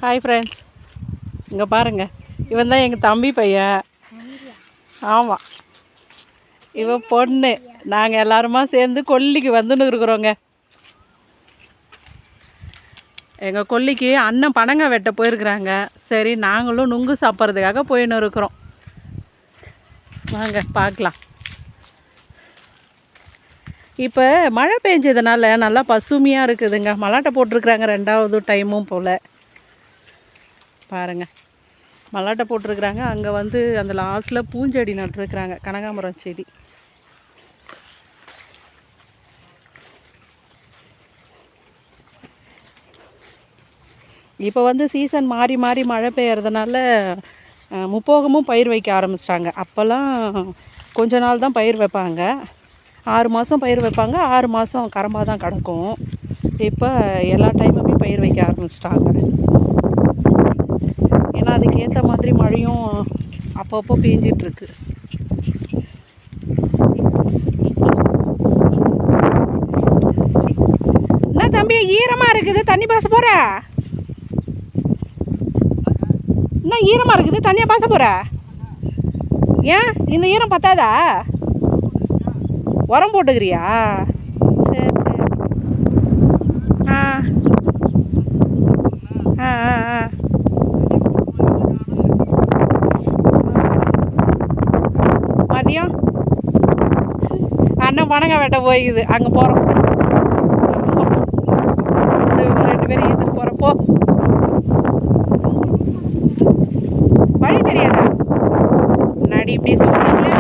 Hi friends, இங்கே பாருங்கள், இவன் தான் எங்கள் தம்பி பையன். ஆமாம், இவன் பொண்ணு. நாங்கள் எல்லாருமா சேர்ந்து கொல்லிக்கு வந்துன்னு இருக்கிறோங்க. எங்கள் கொல்லிக்கு அண்ணன் பனங்க வெட்ட போயிருக்கிறாங்க. சரி, நாங்களும் நுங்கு சாப்பிட்றதுக்காக போயின்னு இருக்கிறோம். வாங்க பார்க்கலாம். இப்போ மழை பெஞ்சதுனால நல்லா பசுமையாக இருக்குதுங்க. மல்லாட்டை போட்டிருக்குறாங்க 2வது டைமும் போல். பாருங்கள், மல்லாட்டை போட்டிருக்குறாங்க. அங்கே வந்து அந்த லாஸ்ட்டில் பூஞ்செடி நட்டுருக்குறாங்க, கனகாம்பரம் செடி. இப்போ வந்து சீசன் மாறி மாறி மழை பெய்யறதுனால முப்போகமும் பயிர் வைக்க ஆரம்பிச்சிட்டாங்க. அப்போல்லாம் கொஞ்ச நாள் தான் பயிர் வைப்பாங்க. 6 மாதம் பயிர் வைப்பாங்க, 6 மாதம் கரம்பாக தான் கிடக்கும். இப்போ எல்லா டைமுமே பயிர் வைக்க ஆரம்பிச்சிட்டாங்க. ஏன்னா அதுக்கேற்ற மாதிரி மழையும் அப்பப்போ பேஞ்சிட்ருக்கு. என்ன தம்பி ஈரமாக இருக்குது, தண்ணி பாச போகிற? என்ன ஈரமாக இருக்குது, தண்ணியாக பாச போகிற? ஏன் இந்த ஈரம் பத்தாதா? உரம் போட்டுக்கிறியா? சரி சரி. ஆ ஆ ஆ ஆ மதியம் அண்ணன் பனங்க வெட்ட போய்க்குது, அங்கே போகிறோம். இவங்க 2 பேரும் இதுக்கு போகிறப்போ வழி தெரியாதா? முன்னாடி இப்படி சொல்லுவீங்களே,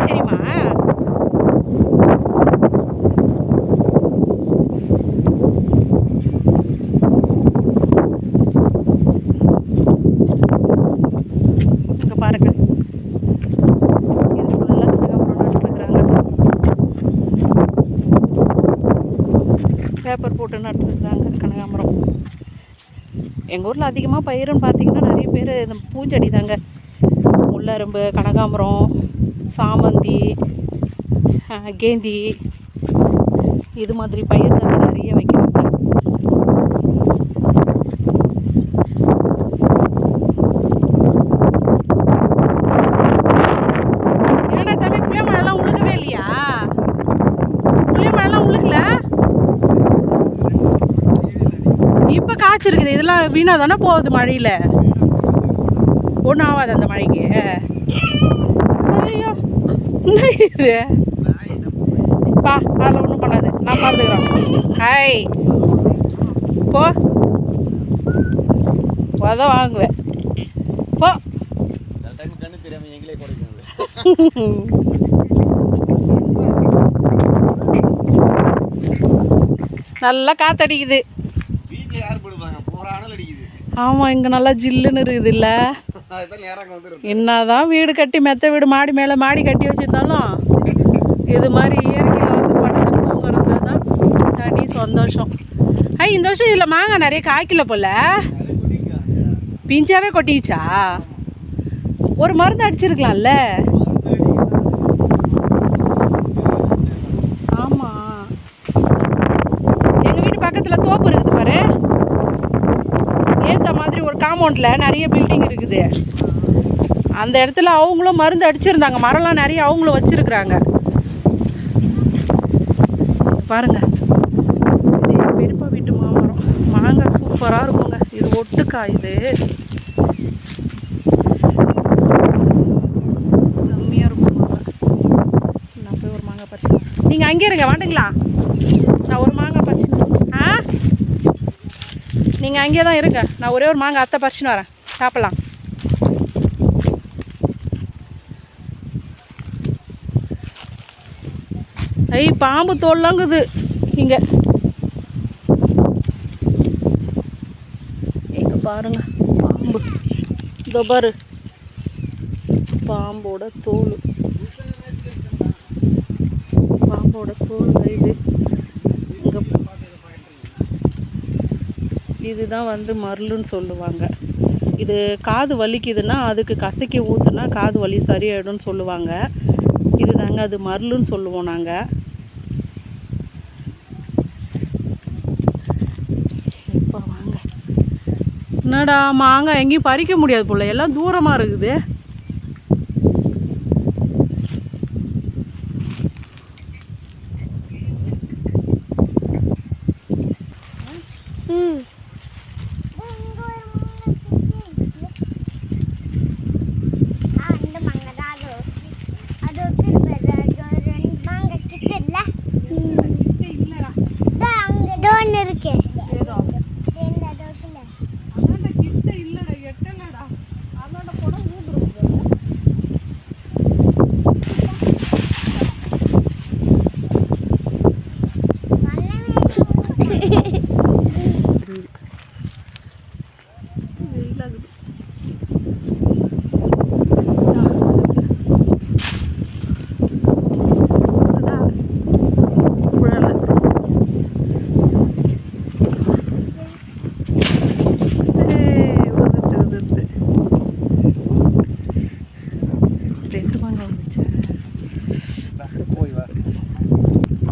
தெரியுமா? இங்கே பாருங்க, இது ஃபுல்லாக கனகாம்பரம் நட்டுருக்குறாங்க. பேப்பர் போட்டு நட்டுருக்குறாங்க கனகாம்பரம். எங்கள் ஊரில் அதிகமாக பயிருன்னு பார்த்தீங்கன்னா நிறைய பேர் இந்த பூஞ்செடி தாங்க. முள்ளரும்பு, கனகாம்பரம், சாமந்தி, கேந்தி, இது மாதிரி பயிர் தாங்க நிறைய வைக்கிறாங்க. என்னடா தம்பி, புளிய மழைலாம் உழுகவே இல்லையா? புளிய மழைலாம் உழுகல? இப்போ காய்ச்சிருக்குது. இதெல்லாம் வீணாக தானே போகுது மழையில். ஒன்றும் ஆகாது அந்த மழைக்கு. ஐயோ, என்ன இது? பா, அதில் ஒன்றும் பண்ணாது, நான் பார்த்துக்கிறோம். ஹாய், போ, உத வாங்குவேன், போ. நல்லா காற்றடிக்குது. ஆமாம், இங்கே நல்லா ஜில்லுன்னு இருக்குது இல்லை? என்னதான் வீடு கட்டி மெத்த வீடு மாடி மேலே மாடி கட்டி வச்சுருந்தாலும் இது மாதிரி இயற்கையில் வந்து படுத்து தூங்குறது தான் தனி சந்தோஷம். இந்த வருஷம் இதில் மாங்காய் நிறைய காய்க்கல போல், பிஞ்சாவே கொட்டிச்சா? ஒரு மருந்து அடிச்சிருக்கலாம்ல? ஆமாம், எங்கள் வீட்டு பக்கத்தில் தோப்பு இருக்குது பாரு, ஏற்ற மாதிரி ஒரு காம்பவுண்டில் நிறைய பில்டிங் இருக்குது. அந்த இடத்துல அவங்களும் மருந்து அடிச்சிருந்தாங்க. மரம்லாம் நிறைய அவங்களும் வச்சுருக்குறாங்க. பாருங்க, பெரியப்பா வீட்டு மாமரம், மாங்காய் சூப்பராக இருக்குங்க. இது ஒட்டுக்காய், இது செம்மையாக இருக்கும். நான் போய் ஒரு மாங்காய் பறிச்சு, நீங்கள் அங்கே இருங்க வாண்டுங்களா? நான் ஒரு மாங்காய் பறிச்சு. நீங்கள் அங்கேயே தான் இருங்க, நான் ஒரே ஒரு மாங்காய் அத்தை பறிச்சுன்னு வரேன், சாப்பிட்லாம். பாம்பு தோல்லாங்குது இங்கே. இங்கே பாருங்க, பாம்பு. இதோ பாரு, பாம்போட தோல், பாம்போட தோல் இது. இங்கே இதுதான் வந்து மருளுன்னு சொல்லுவாங்க. இது காது வலிக்குதுன்னா அதுக்கு கசக்கி ஊற்றுனா காது வலி சரியாயிடும்னு சொல்லுவாங்க. இது தாங்க அது மருளுன்னு சொல்லுவோம் நாங்கள். என்னடா மாங்காய் எங்கேயும் பறிக்க முடியாது போல, எல்லாம் தூரமாக இருக்குது.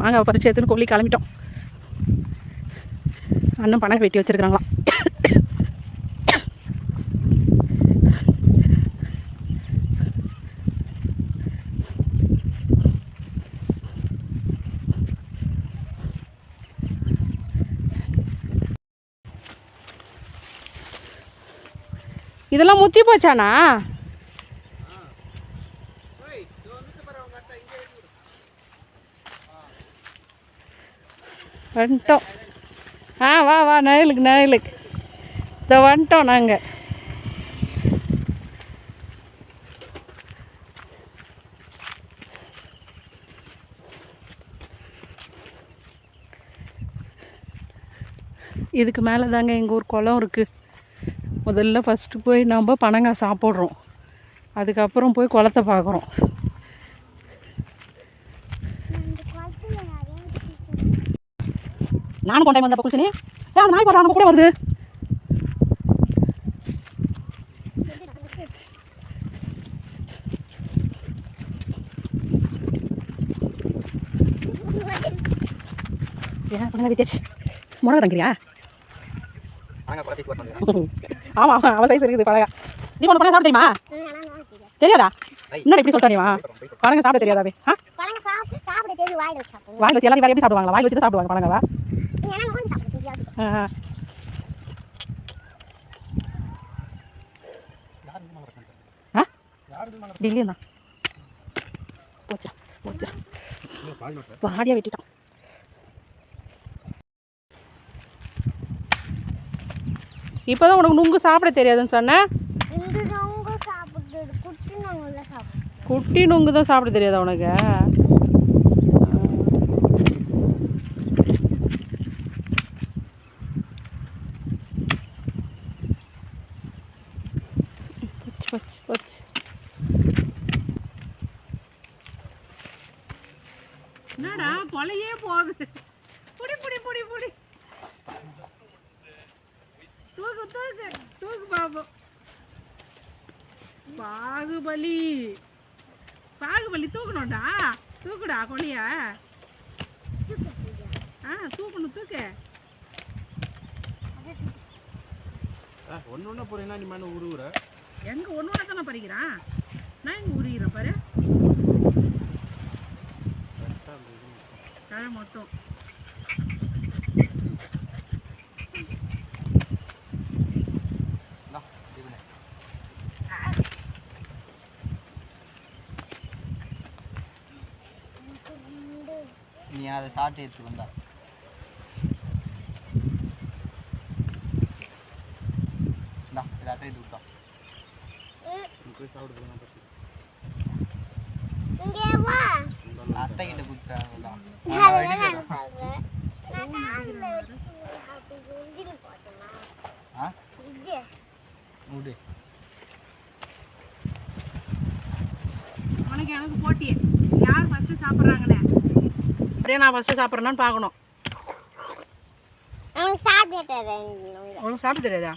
மாங்காய் பறிச்சு எடுத்துன்னு கோழி கிளம்பிட்டோம். அண்ணன் பணம் வெட்டி வச்சிருக்கிறாங்களாம். இதெல்லாம் முத்தி போச்சானா? வந்துட்டோம். வா வா, நயலுக்கு இதை வந்துட்டோம் நாங்கள். இதுக்கு மேலே தாங்க எங்கள் ஊர் குளம் இருக்குது. முதல்ல ஃபஸ்ட்டு போய் நம்ம பனங்காய் சாப்பிட்றோம், அதுக்கப்புறம் போய் குளத்தை பார்க்குறோம். நானும் கொண்டாய் வந்தப்போ குளிச்சனே, அந்த நாய் பாரு நம்ம கூட வருது. ஏன் பண்ண விட்டாச்சு, முறை தங்கிறியா? ஆமாம் ஆமாம், அவள் சைஸ் இருக்குது பழகா. நீ ஒன்று பண்ண சாப்பிட தெரியுமா? தெரியாதா? இன்னும் எப்படி சொல்லிட்டா நீவா? பழங்க சாப்பிட தெரியாதாவே? வாயில் வச்சு எல்லாரும் வேறு எப்படி சாப்பிடுவாங்களா? வாயில் வச்சு தான் சாப்பிடுவாங்க பழங்கவா? டெல்லியும் தான் போச்சா போச்சா, பாடியாக வெட்டிட்டான். இப்போதான் உனக்கு நுங்கு சாப்பிட தெரியாதுன்னு சொன்னேன். குட்டி நுங்கு தான் சாப்பிட தெரியாதா உனக்கு? போச்சு போச்சு. என்னடா கொலையே போகுது. புடி புடி புடி புடி, தூக்கு தூக்கு தூக்கு பாபு. பாகுபலி பாகுபலி தூக்கணும்டா, தூக்குடா கொலைய. தூக்கணும், தூக்கு. ஒன்று போறீங்கன்னா நீ மேலே உருவுற. எங்க ஒன்று தானே பறிக்கிறான், நான் எங்க உருகிறேன் பாரு. தழை மட்டும் நீ அதை சாப்பிட்டு எடுத்து வந்தா இது விட்டா அத்தை கிட்ட கொடுத்தாங்க. உனக்கு எனக்கு போட்டியே, யார் ஃபஸ்ட்டு சாப்பிட்றாங்களே. அப்படியே நான் ஃபஸ்ட்டு சாப்பிட்றேன்னு பார்க்கணும். உனக்கு சாப்பிட தெரியாதா?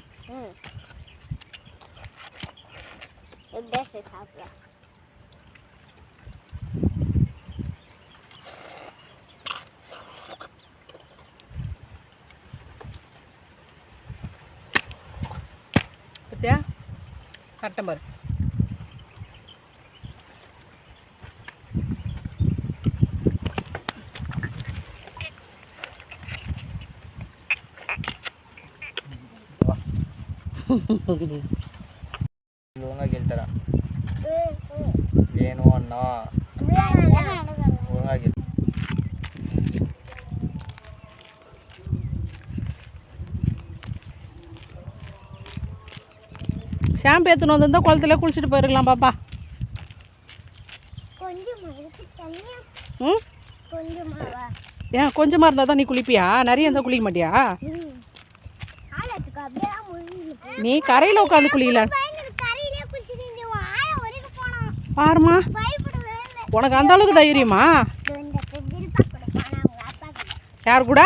சாப்பிட்றேன். பார்த்தியா கட்டம் பாரு. ஒழுங்காக கேள்த்தரா ಏನು ಅನ್ನೋ ಒಳಗೆ ஷாம்பு எடுத்துன்னு வந்திருந்தா குளத்துல குளிச்சுட்டு போயிருக்கலாம் பாப்பா. ம் ஏன் கொஞ்சமாக இருந்தால் தான் நீ குளிப்பியா? நிறைய இருந்தால் குளிக்க மாட்டியா? நீ கரையில் உட்காந்து குளிக்கல பாருமா, உனக்கு அந்த அளவுக்கு தைரியமா? யார் கூட?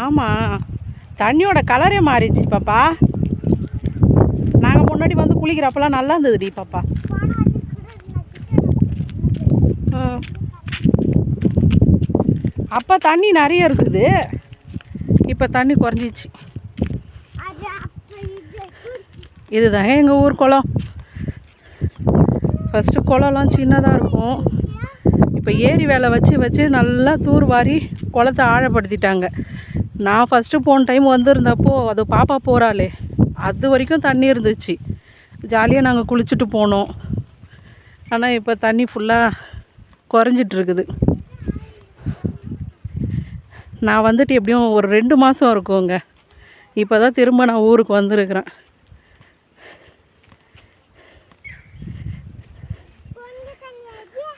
ஆமாம், தண்ணியோட கலரே மாறிடுச்சு பாப்பா. நாங்கள் முன்னாடி வந்து குளிக்கிறப்பெல்லாம் நல்லா இருந்ததுடி பாப்பா. அப்போ தண்ணி நிறைய இருக்குது, இப்போ தண்ணி குறைஞ்சிச்சு. இதுதான் எங்கள் ஊர் குளம். ஃபஸ்ட்டு குளம்லாம் சின்னதாக இருக்கும், இப்போ ஏரி வேலை வச்சு வச்சு நல்லா தூர்வாரி குளத்தை ஆழப்படுத்திட்டாங்க. நான் ஃபஸ்ட்டு போன டைம் வந்திருந்தப்போ அது பாப்பா போகிறாளே அது வரைக்கும் தண்ணி இருந்துச்சு, ஜாலியாக நாங்கள் குளிச்சுட்டு போனோம். ஆனால் இப்போ தண்ணி ஃபுல்லாக குறைஞ்சிட்ருக்குது. நான் வந்துட்டு எப்படியும் ஒரு 2 மாதம் இருக்குங்க. இப்போ தான் திரும்ப நான் ஊருக்கு வந்திருக்கிறேன்.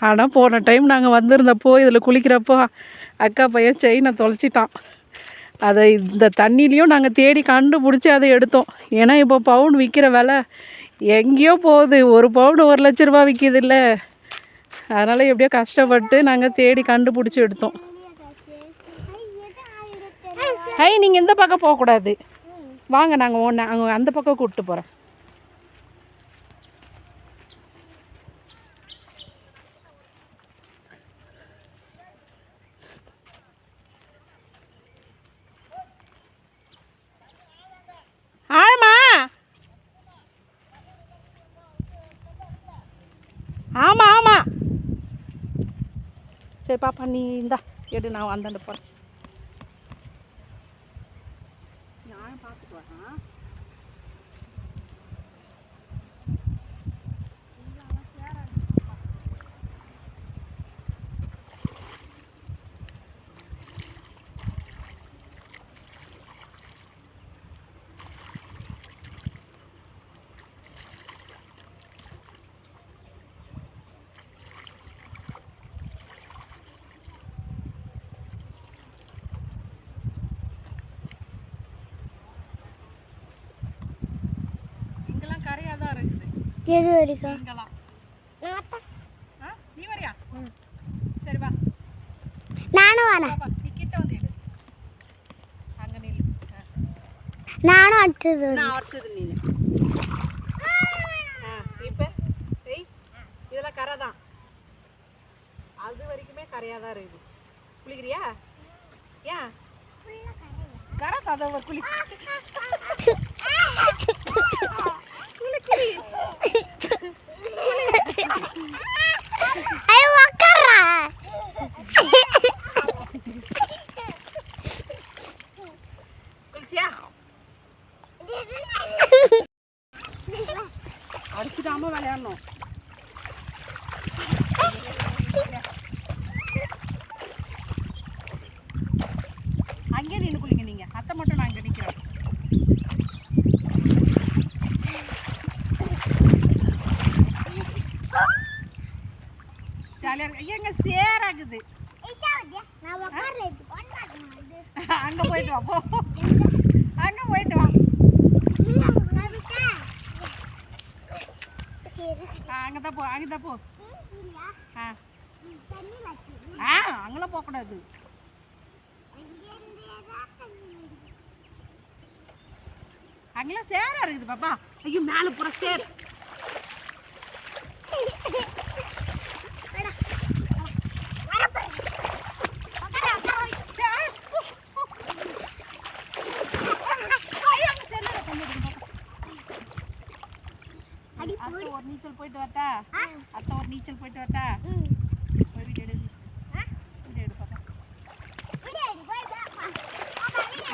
ஆனால் போன டைம் நாங்கள் வந்திருந்தப்போ இதில் குளிக்கிறப்போ அக்கா பையன் செயினை தொலைச்சிட்டான். அதை இந்த தண்ணிலையும் நாங்கள் தேடி கண்டுபிடிச்சி அதை எடுத்தோம். ஏன்னா இப்போ பவுன் விற்கிற விலை எங்கேயோ போகுது, ஒரு பவுன் 1 லட்ச ரூபா விற்கிது இல்லை. அதனால் எப்படியோ கஷ்டப்பட்டு நாங்கள் தேடி கண்டுபிடிச்சி எடுத்தோம். நீங்கள் இந்த பக்கம் போகக்கூடாது, வாங்க நாங்கள் அங்கே அந்த பக்கம் கூப்பிட்டு போகிறேன். ஆமா ஆமாம் ஆமாம் சரி பாப்பா, நீ இந்தா எடு, நான் அந்தாண்ட போகிறேன். நான் பார்த்துட்டு வரேன். எது வரைக்கும் நீ வரியா? சரி வா, நானும் வரேன். நீ கிட்ட வந்து எடு, அங்க நில்லு. நானும் அடுத்தது நீ. இப்போ இதெல்லாம் கரை தான், அது வரைக்குமே கரையாக தான் இருக்குது. குளிக்கிறியா? ஏன் கரை தான் குளி அடிச்சுடாம விளையாடணும். அங்கே நின்று குளிங்க, நீங்க அத்தை மட்டும் நான் இங்கே நிற்கிறேன். ஜாலியாக இருக்கு. ஐயா இங்கே சேராகுது, அங்கே போயிட்டு வா, போ அங்கே போயிட்டு வா. அங்கதான் போ, அங்கதான் போ. அங்கெல்லாம் போகக்கூடாது. அங்கெல்லாம் சேரா இருக்குது பாப்பா. ஐயோ மேலே பூரா சேர். அத்தை ஒரு நீச்சல் போயிட்டு வரட்டா? அத்தை ஒரு நீச்சல் போயிட்டு வரட்டா? போய் வீடியோ எடு. வீடியோ எடு பாப்பா.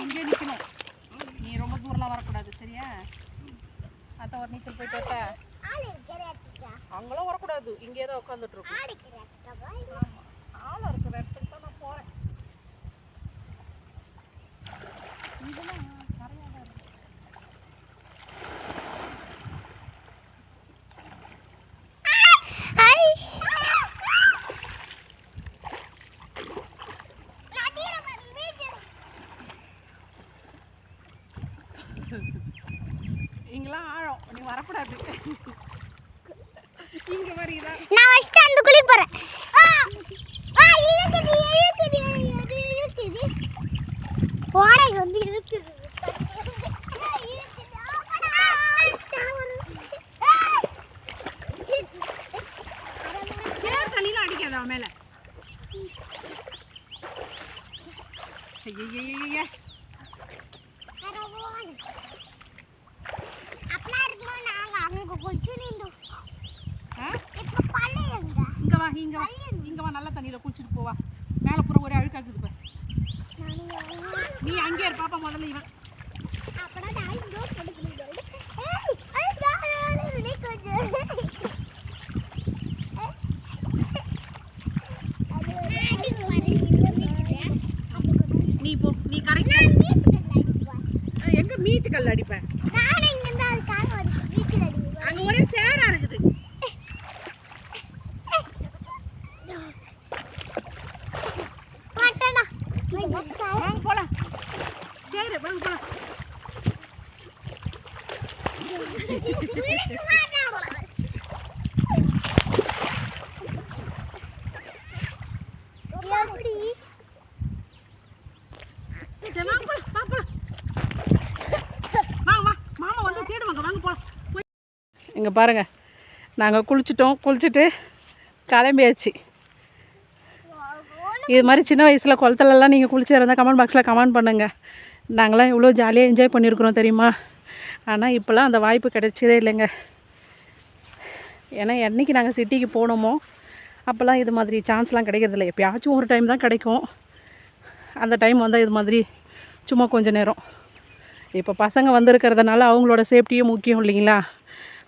இங்கே நிற்கணும். நீ ரொம்ப தூரம்லாம் வரக்கூடாது சரியா? அத்தை ஒரு நீச்சல் போயிட்டு வரட்டா? அங்கெல்லாம் வரக்கூடாது. இங்கே தான் உட்காந்துட்டு இருக்கும். ஆள் இருக்கிற இடத்துக்கு தான் நான் போகிறேன். இதெல்லாம் நிறையா தான் இருக்கு. இங்கெல்லாம் ஆழம். நீ வரக்கூடாது. இங்க வரீதா? நான் ஃபர்ஸ்ட் அந்த குளி போறேன். இழுக்குது. ஓடை வந்து இழுக்குது. சேர் தண்ணிலாம் அடிக்காதா மேல? ஐயய்யய்யய்ய. அப்பா இருக்குமா நாங்க அங்க கொஞ்ச நின்னு. ஆ? இப்ப பள்ளி எங்க? இங்க வா, இங்க வா. இங்க வா, நல்ல தண்ணியில குளிச்சிட்டு போவா. மேல பூரா ஒரே அழுக்காக்குது பாரு. நீ அங்கே இரு பாப்பா முதல்ல இவன். அப்படா நான் இங்க போடுறேன். ஏய் நான் நீ கொஞ்சம். நீ போ, நீ கரெக்ட். எங்க மீச்சு கல் அடிப்பேன்? நானே இங்க இருந்து அதுக்காக ஒரு வீட்ல அடிப்பேன். அங்க ஒரே சேரா இருக்குது. மாட்டடா. வாங்க போலாம். சரி வாங்க போலாம். எப்படி? சரி வாங்க போலாம். வா போலாம். வாங்க வா. மாமா வந்து தேடுவாங்க. வாங்க போலாம். இங்க பாருங்க. நாங்க குளிச்சுட்டு கிளம்பியாச்சு. இது மாதிரி சின்ன வயசில் குளத்துலலாம் நீங்கள் குளிச்சு இருந்தால் கமெண்ட் பாக்ஸில் கமெண்ட் பண்ணுங்கள். நாங்களாம் இவ்வளோ ஜாலியாக என்ஜாய் பண்ணியிருக்கிறோம் தெரியுமா? ஆனால் இப்போலாம் அந்த வாய்ப்பு கிடைச்சதே இல்லைங்க. ஏன்னா என்றைக்கு நாங்கள் சிட்டிக்கு போனோமோ அப்போல்லாம் இது மாதிரி சான்ஸ்லாம் கிடைக்கிறதில்ல. எப்போயாச்சும் ஒரு டைம் தான் கிடைக்கும். அந்த டைம் வந்தால் இது மாதிரி சும்மா கொஞ்சம் நேரம். இப்போ பசங்க வந்திருக்கிறதுனால அவங்களோட சேஃப்டியும் முக்கியம் இல்லைங்களா?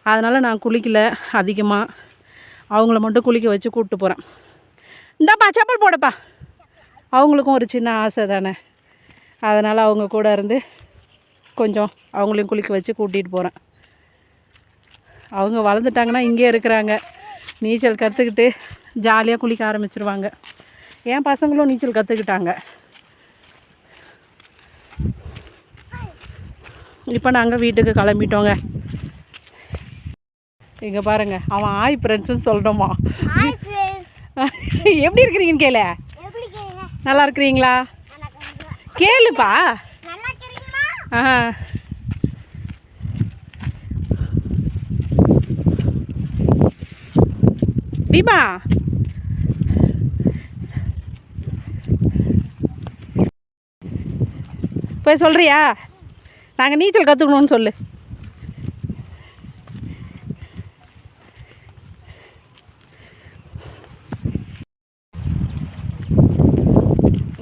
அதனால் நான் குளிக்கல அதிகமாக. அவங்கள மட்டும் குளிக்க வச்சு கூப்பிட்டு போகிறேன். இந்தாப்பா செப்பல் போடப்பா. அவங்களுக்கும் ஒரு சின்ன ஆசை தானே. அதனால் அவங்க கூட இருந்து கொஞ்சம் அவங்களையும் குளிக்க வச்சு கூட்டிகிட்டு போகிறேன். அவங்க வளர்ந்துட்டாங்கன்னா இங்கே இருக்கிறாங்க. நீச்சல் கற்றுக்கிட்டு ஜாலியாக குளிக்க ஆரம்பிச்சிருவாங்க. என் பசங்களும் நீச்சல் கற்றுக்கிட்டாங்க. இப்போ நாங்கள் வீட்டுக்கு கிளம்பிட்டோங்க. இங்கே பாருங்கள், அவன் ஆய் ஃப்ரெண்ட்ஸுன்னு சொல்லணுமா? Hi friends. எப்படி இருக்கிறீங்கன்னு கேளு. எப்படி இருக்கீங்க? நல்லா இருக்கிறீங்களா? கேளுப்பா. நல்லா இருக்கீங்களா? ஆ தீபா போய் சொல்கிறியா? நாங்கள் நீச்சல் கற்றுக்கணுன்னு சொல்லு.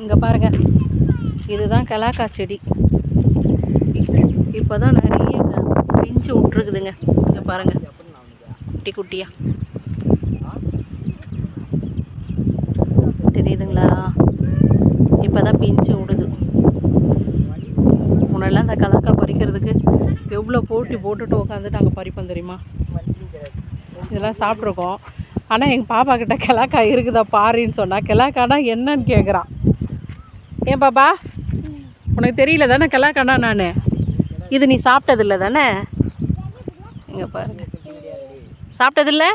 இங்கே பாருங்கள், இதுதான் கலாக்கா செடி. இப்போ தான் நிறைய பிஞ்சு விட்ருக்குதுங்க. இங்கே பாருங்கள், குட்டி குட்டியாக தெரியுதுங்களா? இப்போ தான் பிஞ்சு விடுது. முன்னெல்லாம் அந்த கலாக்கா பறிக்கிறதுக்கு எவ்வளோ போட்டி போட்டுட்டு உட்காந்துட்டு அங்கே பறிப்போம் தெரியுமா? இதெல்லாம் சாப்பிட்ருக்கோம். ஆனால் எங்கள் பாப்பா கிட்ட கிலாக்கா இருக்குதா பாருன்னு சொன்னால் கிலாக்கானா என்னன்னு கேட்குறான். ஏன் பாப்பா, உனக்கு தெரியல தானே கிலாக்கானா? நான் இது நீ சாப்பிட்டதில்ல தானே? இங்கே பாருங்க, சாப்பிட்டதில்ல.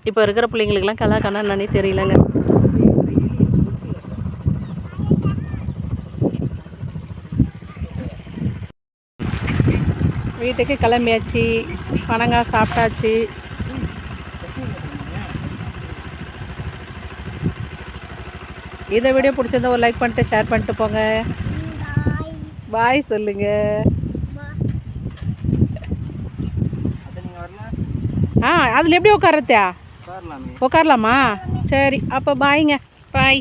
இப்போ இருக்கிற பிள்ளைங்களுக்கெல்லாம் கிலாக்கானா என்னன்னே தெரியலங்க. வீட்டுக்கு கிளம்பியாச்சு. பனங்காய் சாப்பிட்டாச்சு. இந்த வீடியோ பிடிச்சிருந்தா ஒரு லைக் பண்ணிட்டு ஷேர் பண்ணிட்டு போங்க. பாய் சொல்லுங்க. அதில் எப்படி உட்காரத்தியா? உட்காரலாமா? சரி, அப்போ பாய்ங்க. பாய்.